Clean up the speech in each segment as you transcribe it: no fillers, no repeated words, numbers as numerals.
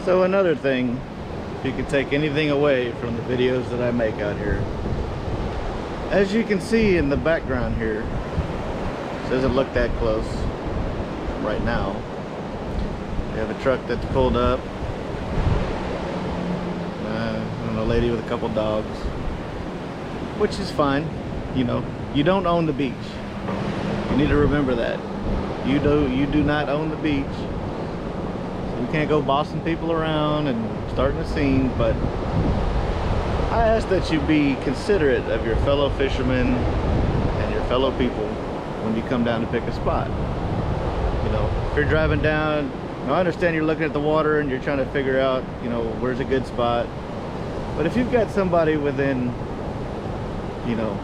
So another thing, if you can take anything away from the videos that I make out here, as you can see in the background here, it doesn't look that close right now. We have a truck that's pulled up, and a lady with a couple dogs, which is fine. You know, you don't own the beach. You need to remember that. You do not own the beach. So you can't go bossing people around and starting a scene, but I ask that you be considerate of your fellow fishermen and your fellow people when you come down to pick a spot. You know, if you're driving down, I understand you're looking at the water and you're trying to figure out, you know, where's a good spot. But if you've got somebody within, you know,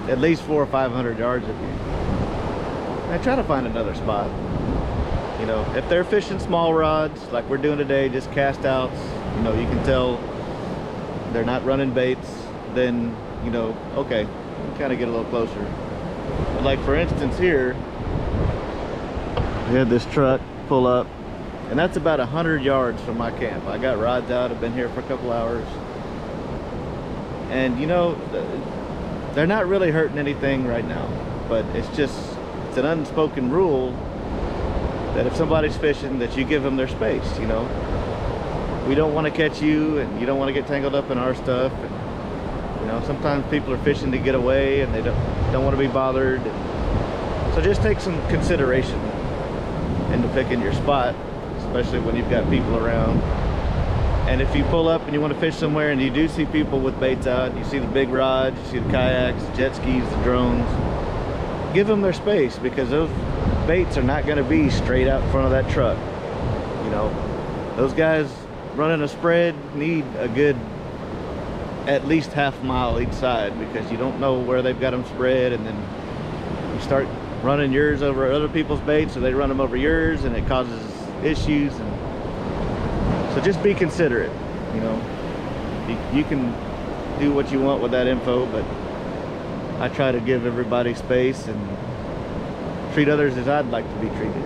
at least 400 or 500 yards of you, and try to find another spot. You know, if they're fishing small rods like we're doing today, just cast outs, you know, you can tell they're not running baits, then, you know, okay, kind of get a little closer. But like for instance here, we had this truck pull up, and that's about 100 yards from my camp. I got rods out, I've been here for a couple hours, and you know, they're not really hurting anything right now, but it's an unspoken rule that if somebody's fishing, that you give them their space. You know, we don't want to catch you, and you don't want to get tangled up in our stuff. And, you know, sometimes people are fishing to get away and they don't want to be bothered. So just take some consideration into picking your spot, especially when you've got people around. And if you pull up and you want to fish somewhere and you do see people with baits out, you see the big rods, you see the kayaks, the jet skis, the drones, give them their space, because those baits are not going to be straight out in front of that truck. You know, those guys running a spread need a good at least half mile each side, because you don't know where they've got them spread, and then you start running yours over other people's baits, or they run them over yours, and it causes issues. And so just be considerate. You know, you can do what you want with that info, but I try to give everybody space and treat others as I'd like to be treated.